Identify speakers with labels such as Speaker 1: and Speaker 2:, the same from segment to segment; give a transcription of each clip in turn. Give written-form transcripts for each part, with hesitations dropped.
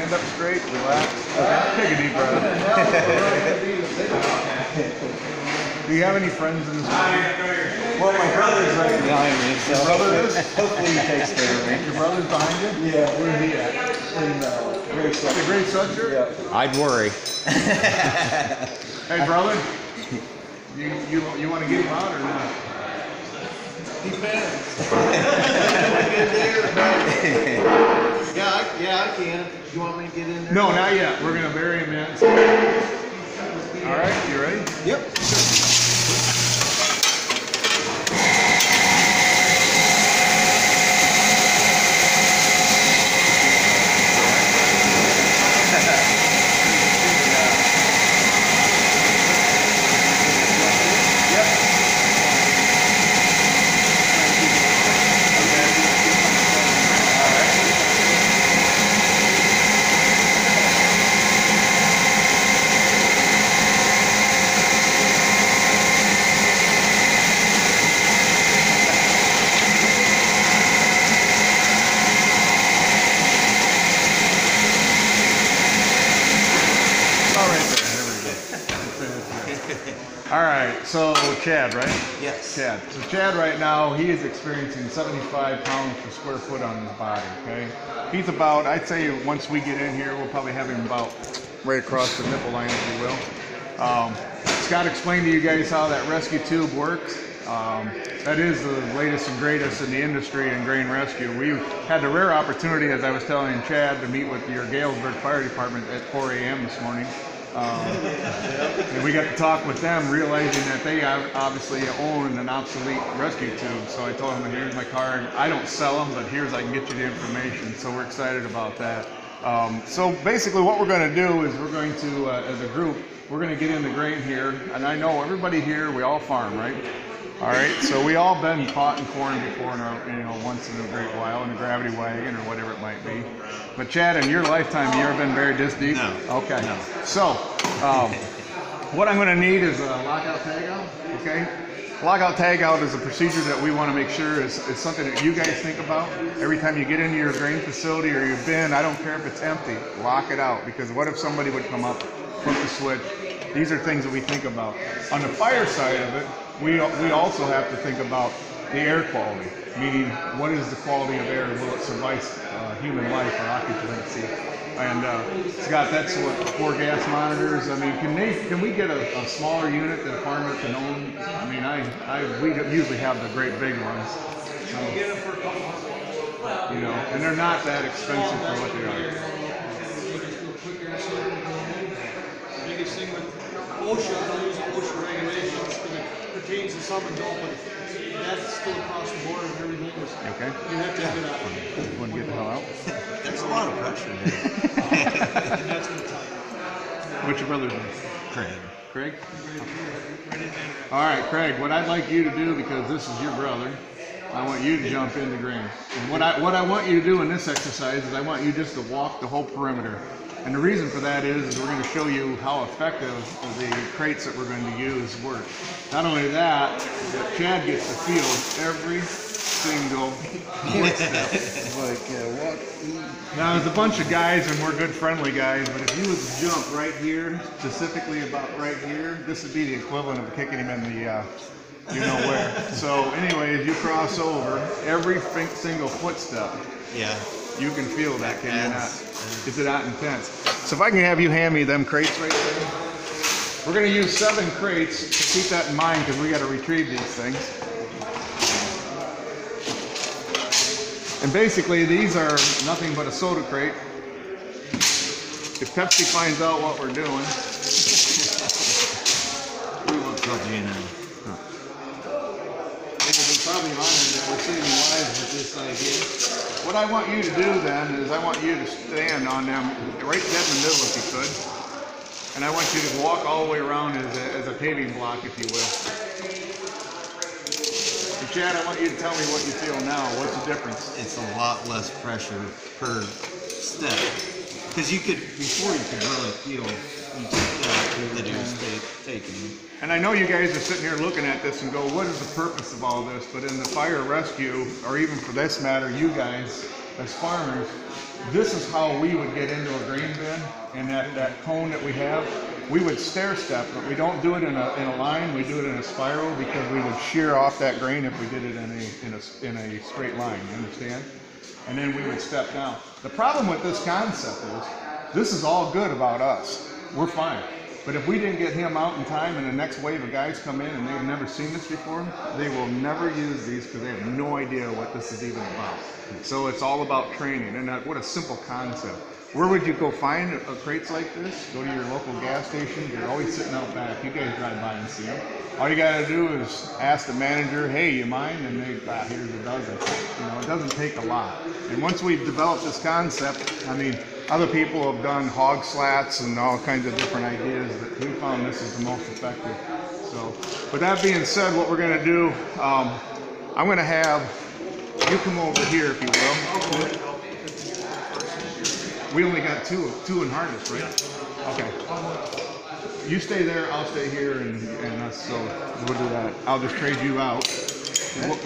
Speaker 1: stand up straight, relax. Take a deep breath. Do you have any friends in this movie?
Speaker 2: Well, my brother's right behind me, so
Speaker 1: Your brother is?
Speaker 2: hopefully he takes care of me.
Speaker 1: Your brother's behind you?
Speaker 2: Yeah.
Speaker 1: Where's he at?
Speaker 2: In Great
Speaker 1: The
Speaker 2: Sweatshirt.
Speaker 1: Great Sweatshirt?
Speaker 2: Yeah.
Speaker 3: I'd worry.
Speaker 1: Hey, brother, you want to get him out or not?
Speaker 2: Depends. Yeah, I can. You want me to get in there?
Speaker 1: No, not yet. We're going to bury him in. All right, you ready?
Speaker 2: Yep.
Speaker 1: All right, so Chad, right?
Speaker 2: Yes.
Speaker 1: Chad. So Chad right now, he is experiencing 75 pounds per square foot on his body, okay? He's about, I'd say once we get in here, we'll probably have him about right across the nipple line, if you will. Scott explained to you guys how that rescue tube works. That is the latest and greatest in the industry in grain rescue. We had the rare opportunity, as I was telling Chad, to meet with your Galesburg Fire Department at 4 a.m. this morning. And we got to talk with them, realizing that they obviously own an obsolete rescue tube. So I told them, here's my card. I don't sell them, but here's I can get you the information. So we're excited about that. So basically what we're going to do is we're going to, as a group, we're going to get in the grain here. And I know everybody here, we all farm, right? All right, so we all been caught in corn before, in our, once in a great while in a gravity wagon or whatever it might be. But Chad, in your lifetime, you ever been buried this deep?
Speaker 3: No.
Speaker 1: Okay.
Speaker 3: No.
Speaker 1: So, what I'm going to need is a lockout tagout. Okay. Lockout tagout is a procedure that we want to make sure is something that you guys think about every time you get into your grain facility or your bin. I don't care if it's empty. Lock it out, because what if somebody would come up, flip the switch? These are things that we think about. On the fire side of it, we also have to think about the air quality, meaning what is the quality of air? Will it survive human life or occupancy? And Scott, that's what 4 gas monitors. I mean, can we get a smaller unit that a farmer can own? I mean, we usually have the great big ones. So, and they're not that expensive for what they are.
Speaker 4: Biggest thing with OSHA, I don't use OSHA regulations because it pertains to some and don't, but that's still across the board and everything.
Speaker 1: Okay.
Speaker 4: You have to get out.
Speaker 1: Want to get the hell out?
Speaker 3: There's a lot of pressure there.
Speaker 4: And that's going to tell you.
Speaker 1: What's your brother's name?
Speaker 3: Craig.
Speaker 1: Craig? All right, Craig, what I'd like you to do, because this is your brother, I want you to jump into grain. And what I want you to do in this exercise is I want you just to walk the whole perimeter. And the reason for that is we're going to show you how effective the crates that we're going to use work. Not only that, but Chad gets to feel every single footstep. Now there's a bunch of guys, and we're good friendly guys, but if you was to jump right here, specifically about right here, this would be the equivalent of kicking him in the you know where. So anyways, you cross over every single footstep.
Speaker 3: Yeah.
Speaker 1: You can feel that, can you not? Is it not intense? So if I can have you hand me them crates right there. We're going to use 7 crates. Keep that in mind because we got to retrieve these things. And basically these are nothing but a soda crate. If Pepsi finds out what we're doing,
Speaker 3: We will tell you now.
Speaker 1: they will be probably honored that we're seeing live with this idea. What I want you to do then is I want you to stand on them right dead in the middle if you could. And I want you to walk all the way around as a paving block, if you will. And Chad, I want you to tell me what you feel now. What's the difference?
Speaker 3: It's a lot less pressure per step. Because before you could really feel each step that he was taking.
Speaker 1: And I know you guys are sitting here looking at this and go, what is the purpose of all this? But in the fire rescue, or even for this matter, you guys, as farmers, this is how we would get into a grain bin, and that cone that we have, we would stair step, but we don't do it in a line, we do it in a spiral because we would shear off that grain if we did it in a straight line, you understand? And then we would step down. The problem with this concept is, this is all good about us. We're fine. But if we didn't get him out in time and the next wave of guys come in and they've never seen this before, they will never use these because they have no idea what this is even about. So it's all about training, and what a simple concept. Where would you go find crates like this? Go to your local gas station. They're always sitting out back. You guys drive by and see them. All you gotta do is ask the manager, hey, you mind? And they, here's a dozen. You know, it doesn't take a lot. And once we've developed this concept, I mean, other people have done hog slats and all kinds of different ideas, but we found this is the most effective. So, with that being said, what we're gonna do, I'm gonna have you come over here, if you will. We only got two in harness, right? Okay. You stay there, I'll stay here, and us. So we'll do that. I'll just trade you out.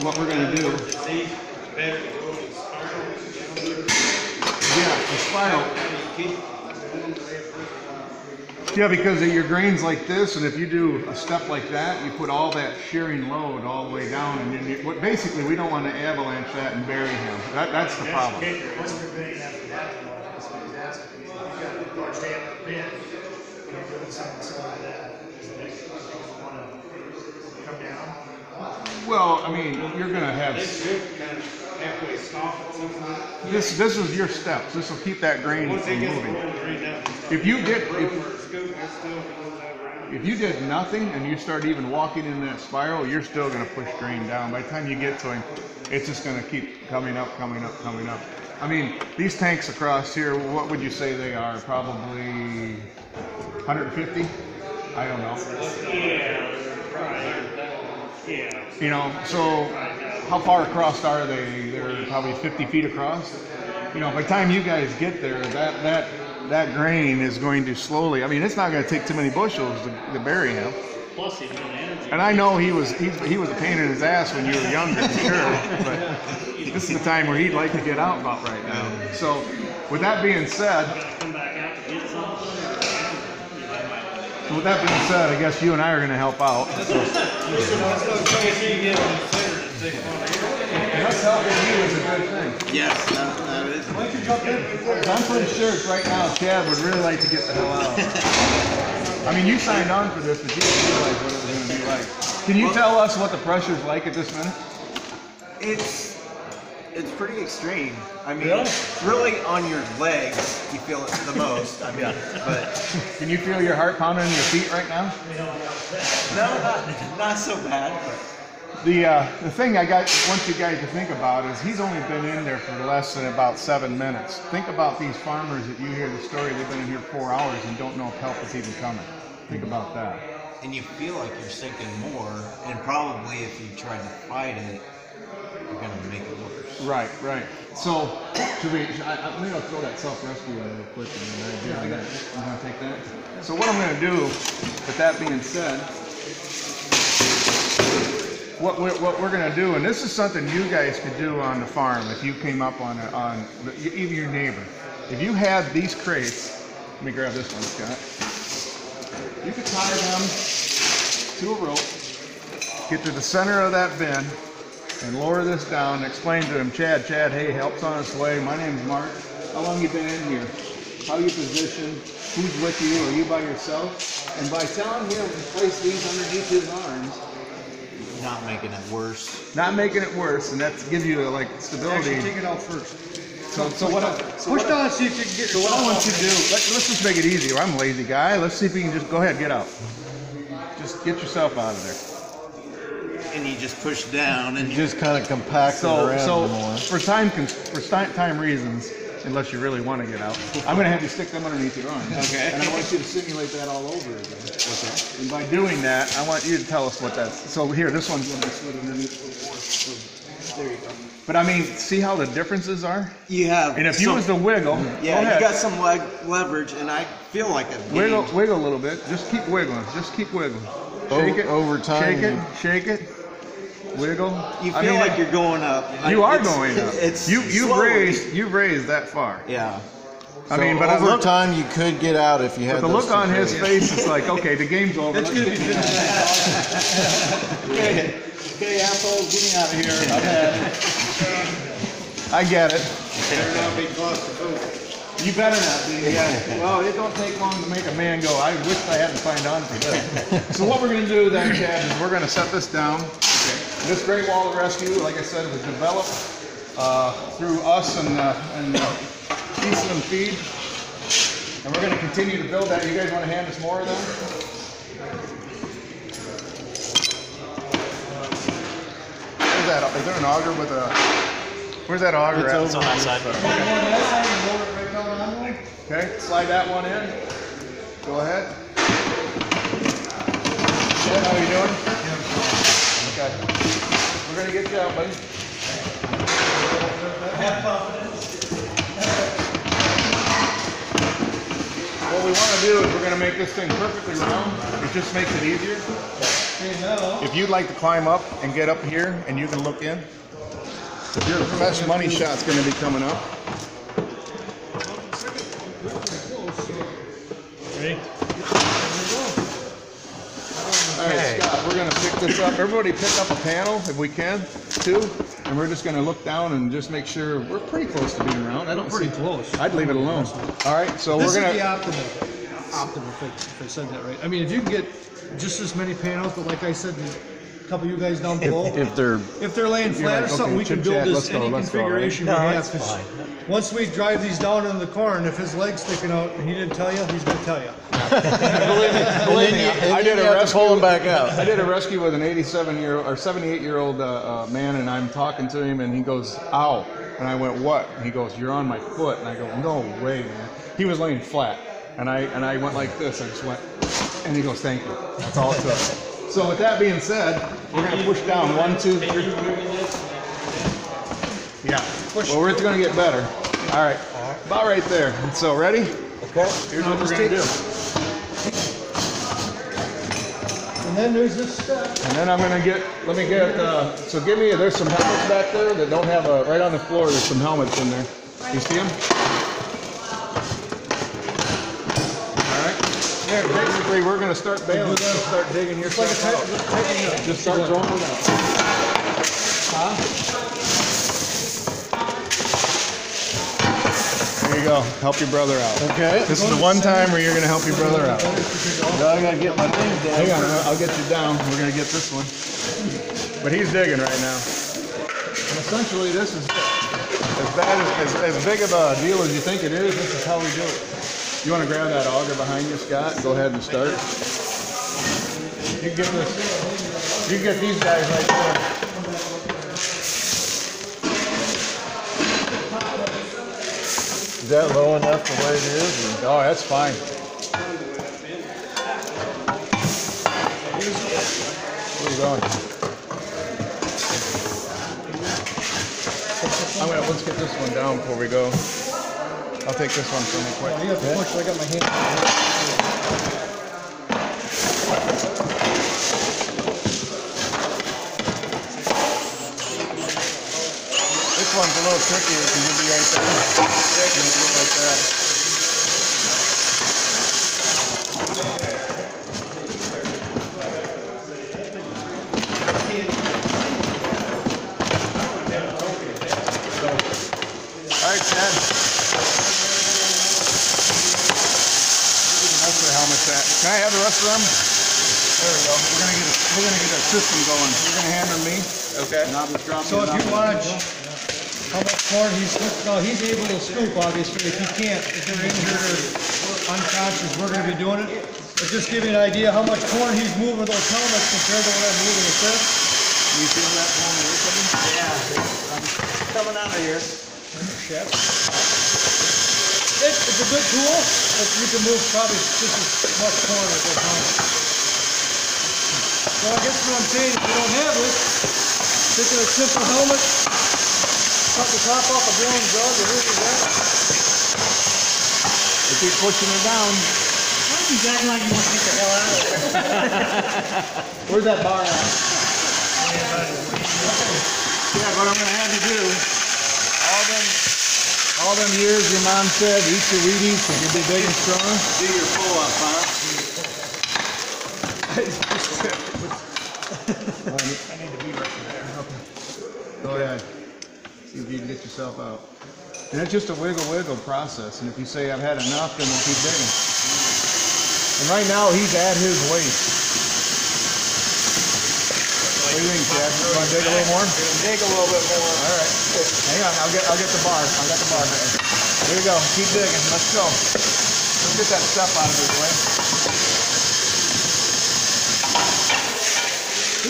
Speaker 1: What we're gonna do? Yeah, the spiral. Yeah, because of your grains like this, and if you do a step like that, you put all that shearing load all the way down, and then basically we don't want to avalanche that and bury him. That's the problem. Well, I mean, you're gonna have this is your steps. This will keep that grain from moving. If you did nothing and you start even walking in that spiral, you're still gonna push grain down. By the time you get to him, it's just gonna keep coming up, coming up, coming up. I mean, these tanks across here, what would you say they are? Probably 150? I don't know. Yeah. You know, so how far across are they? They're probably 50 feet across. You know, by the time you guys get there, that grain is going to slowly, I mean, it's not going to take too many bushels to bury him.
Speaker 4: Plus, he's got energy.
Speaker 1: And I know he was a pain in his ass when you were younger, sure, but this is the time where he'd like to get out about right now. So, with that being said, I guess you and I are going to help out. Us helping you is a good thing.
Speaker 3: Yes, that is.
Speaker 1: Why don't you jump in? I'm pretty sure right now Chad would really like to get the hell out. I mean, you signed on for this, but you didn't realize what it was going to be like. Can you tell us what the pressure's like at this minute?
Speaker 3: It's pretty extreme. I mean, really on your legs, you feel it the most. I mean, but
Speaker 1: can you feel your heart pounding in your feet right now?
Speaker 3: No, not so bad. But.
Speaker 1: The thing I want you guys to think about is he's only been in there for less than about 7 minutes. Think about these farmers that you hear the story, they've been in here 4 hours and don't know if help is even coming. Think about that.
Speaker 3: And you feel like you're sinking more, and probably if you try to fight it, you're going to make it worse.
Speaker 1: Right. So, maybe I'll throw that self-rescue in real quick and then you want to take that? So what I'm going to do, with that being said, what we're going to do, and this is something you guys could do on the farm if you came up on even your neighbor. If you had these crates, let me grab this one, Scott. You could tie them to a rope, get to the center of that bin, and lower this down and explain to him, Chad, hey, help's on its way. My name's Mark. How long you been in here? How you positioned? Who's with you? Are you by yourself? And by telling him to place these underneath his arms,
Speaker 3: not making it worse.
Speaker 1: Not making it worse, and that gives you like stability.
Speaker 4: Actually, take it out first.
Speaker 1: Push down so you can get. So what I want you to do, let's just make it easier. I'm a lazy guy. Let's see if you can just go ahead, get out. Just get yourself out of there.
Speaker 3: And you just push down and
Speaker 2: You just kind of compact it around more.
Speaker 1: For time reasons, unless you really want to get out, I'm going to have you stick them underneath your arms.
Speaker 3: Okay.
Speaker 1: And I want you to simulate that all over again. Okay. And by doing that, I want you to tell us what that's. So here, this one's going to be slid underneath. There you go. But I mean, see how the differences are?
Speaker 3: you have.
Speaker 1: And if you was to wiggle,
Speaker 3: yeah,
Speaker 1: go ahead.
Speaker 3: you got some leverage, and I feel like a
Speaker 1: Wiggle a little bit. Just keep wiggling. Just keep wiggling. Shake it.
Speaker 2: Over time,
Speaker 1: Shake it. wiggle.
Speaker 3: You feel like you're going up.
Speaker 1: You are
Speaker 3: It's-
Speaker 1: going up.
Speaker 3: It's
Speaker 1: You've
Speaker 3: slowly.
Speaker 1: raised that far.
Speaker 3: Yeah.
Speaker 1: I mean, but
Speaker 2: over
Speaker 1: look,
Speaker 2: time you could get out if you had
Speaker 1: the
Speaker 2: those
Speaker 1: look on
Speaker 2: two
Speaker 1: his
Speaker 2: days.
Speaker 1: face is like, okay, the game's over. Let's get
Speaker 5: Okay, asshole, get me out of here. I've had it.
Speaker 1: I get it.
Speaker 5: Better not be claustrophobic.
Speaker 1: You better not be. Yeah. Well, it don't take long to make a man go, I wish I hadn't signed on for this. So what we're going to do then, Chad, is we're going to set this down. This Great Wall of Rescue, like I said, was developed through us and Eastland Feed. And we're going to continue to build that. You guys want to hand us more of them? Where's that? Is there an auger with a... Where's that auger at?
Speaker 6: It's on that side.
Speaker 1: Okay, slide that one in. Go ahead. Shit, how you doing? Okay. We're gonna get you out, buddy. What we want to do is we're going to make this thing perfectly round. It just makes it easier. If you'd like to climb up and get up here and you can look in, if your best money shot's going to be coming up.
Speaker 4: Ready?
Speaker 1: All right, Scott, we're going to pick this up. Everybody pick up a panel if we can, too. And we're just going to look down and just make sure we're pretty close to being round. I don't
Speaker 4: Pretty
Speaker 1: see.
Speaker 4: close.
Speaker 1: I'd leave it alone. All right, so
Speaker 4: This
Speaker 1: we're
Speaker 4: is
Speaker 1: going
Speaker 4: the
Speaker 1: to.
Speaker 4: optimal if I said that right. I mean, if you can get just as many panels, but like I said, a couple of you guys down below,
Speaker 2: If they're
Speaker 4: if they're laying flat
Speaker 1: like,
Speaker 4: or something,
Speaker 1: okay,
Speaker 4: we can
Speaker 1: chit
Speaker 4: build
Speaker 1: chat,
Speaker 4: this any
Speaker 1: let's go,
Speaker 4: configuration
Speaker 6: right?
Speaker 4: we
Speaker 6: No,
Speaker 4: have.
Speaker 6: it's
Speaker 4: 'cause
Speaker 6: fine.
Speaker 4: once we drive these down into the car, and if his leg's sticking out and he didn't tell you, he's gonna tell you.
Speaker 1: Believe me, I did a
Speaker 2: have to pull them
Speaker 1: rescue.
Speaker 2: back out.
Speaker 1: I did a rescue with an 87-year-old or 78-year-old man, and I'm talking to him, and he goes, "Ow!" And I went, "What?" And he goes, "You're on my foot." And I go, "No way, man." He was laying flat, and I went like this. I just went, and he goes, "Thank you." That's all it took. So with that being said, we're gonna push down 1, 2, 3. Yeah. Well, it's gonna get better. All right. About right there. So ready?
Speaker 2: okay.
Speaker 1: Here's what we're gonna do.
Speaker 4: And then there's this step.
Speaker 1: And then I'm gonna let me get, so give me, there's some helmets back there that don't have a, right on the floor, there's some helmets in there. You see them? All right. Yeah, basically, we're gonna start bailing, start digging your stuff out. Just start throwing it out. There you go, help your brother out.
Speaker 2: Okay.
Speaker 1: This is the one time where you're gonna help your brother out.
Speaker 2: Now I gotta get my things down.
Speaker 1: Hang on, I'll get you down. We're gonna get this one. But he's digging right now. And essentially, this is as bad as big of a deal as you think it is. This is how we do it. You want to grab that auger behind you, Scott? Go ahead and start. You can get this. You can get these guys right there.
Speaker 2: Is that low enough the way it is?
Speaker 1: Oh, that's fine. Where are you going? Let's get this one down before we go. I'll take this one for me quick.
Speaker 4: You have to push. I got my hand.
Speaker 1: This one's a little trickier because you'll be right there. You'll do it like that. All right, Chad. That's where the helmet's at. Can I have the rest of them? There we go. We're gonna get a system going. You're gonna hand them me. Okay. And I'll just drop
Speaker 4: So if
Speaker 1: these
Speaker 4: you
Speaker 1: off.
Speaker 4: watch how much corn he's able to scoop, obviously. If he can't, if they're injured or unconscious, we're going to be doing it. But just give you an idea how much corn he's moving with those helmets compared to what I'm moving with this.
Speaker 1: You feel that corn there coming?
Speaker 3: Yeah. I'm coming out of here.
Speaker 4: It's a good tool, but you can move probably just as much corn with those helmets. So I guess what I'm saying, if you don't have this, take a simple helmet, cut the top off a blown jug, or where's that?
Speaker 1: We keep pushing it down.
Speaker 6: He's acting like you want to get the hell out of there.
Speaker 1: Where's that bar at? Yeah, what I'm gonna have you do, all them years your mom said, eat your Wheaties and you'll be big and strong.
Speaker 3: Do your pull-up, huh?
Speaker 1: I need to be right there. Go ahead. See if you can get yourself out. And it's just a wiggle process. And if you say I've had enough, then we'll keep digging. And right now he's at his waist. What do you think, Chad? You want to dig a little more?
Speaker 5: Dig a little bit more.
Speaker 1: All right. Hang on. I'll get the bar. I got the bar there. Here we go. Keep digging. Let's go. Let's get that stuff out of his way.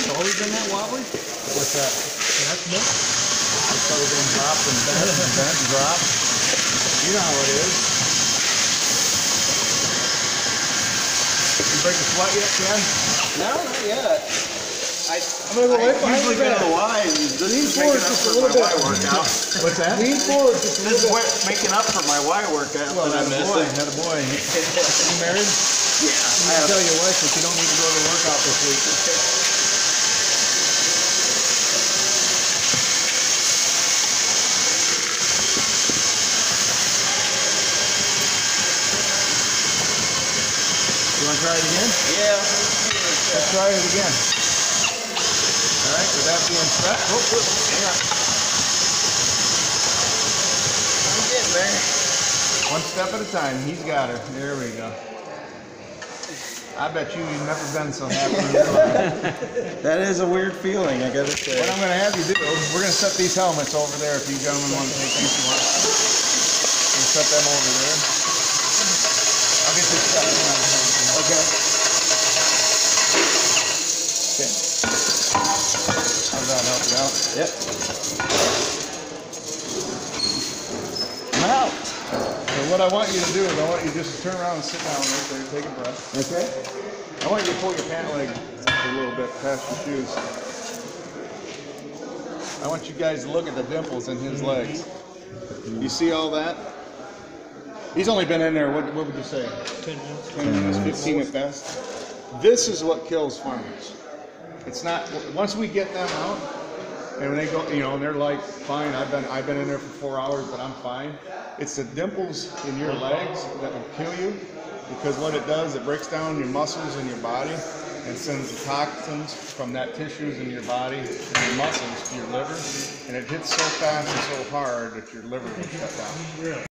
Speaker 5: He's always been that wobbly.
Speaker 1: What's that?
Speaker 5: That's milk.
Speaker 1: It's always been dropped and bent and dropped. You know how it is. You break a sweat yet, Chad?
Speaker 5: No, not yet.
Speaker 4: I'm gonna go right behind
Speaker 3: Usually
Speaker 4: your
Speaker 3: go to
Speaker 4: back.
Speaker 3: the Y and this
Speaker 4: Lean
Speaker 3: is
Speaker 4: forward
Speaker 3: making up
Speaker 4: just a
Speaker 3: for
Speaker 4: little
Speaker 3: my
Speaker 4: bit.
Speaker 3: Y workout.
Speaker 1: What's that?
Speaker 4: Lean forward just a
Speaker 3: This
Speaker 4: little
Speaker 3: is
Speaker 4: bit.
Speaker 3: making up for my Y workout
Speaker 1: Well,
Speaker 3: that I'm
Speaker 1: had a boy.
Speaker 3: missing.
Speaker 1: Had a boy. You married?
Speaker 3: Yeah,
Speaker 1: You can tell your wife that you don't need to go to the workout this week. You want to try it again?
Speaker 3: Yeah.
Speaker 1: Let's try it again. All right, with that being said, hang on.
Speaker 3: I'm getting there.
Speaker 1: One step at a time. He's got her. There we go. I bet you've never been so happy in your life.
Speaker 3: That is a weird feeling, I gotta say.
Speaker 1: What I'm going to have you do, we're going to set these helmets over there if you gentlemen want to take these ones. We'll set them over there. I'll get this stuff on. Okay. Okay. How's that help you out?
Speaker 3: Yep.
Speaker 1: I'm out. So what I want you to do is I want you just to turn around and sit down right there, take a breath.
Speaker 3: Okay.
Speaker 1: I want you to pull your pant leg a little bit past your shoes. I want you guys to look at the dimples in his legs. You see all that? He's only been in there, what would you say?
Speaker 4: 10 minutes.
Speaker 1: 10 minutes, 15 at best. This is what kills farmers. It's not, once we get them out, and when they go, you know, and they're like, fine, I've been in there for 4 hours, but I'm fine. It's the dimples in your legs that will kill you, because what it does, it breaks down your muscles in your body and sends the toxins from that tissues in your body and your muscles to your liver, and it hits so fast and so hard that your liver will shut down.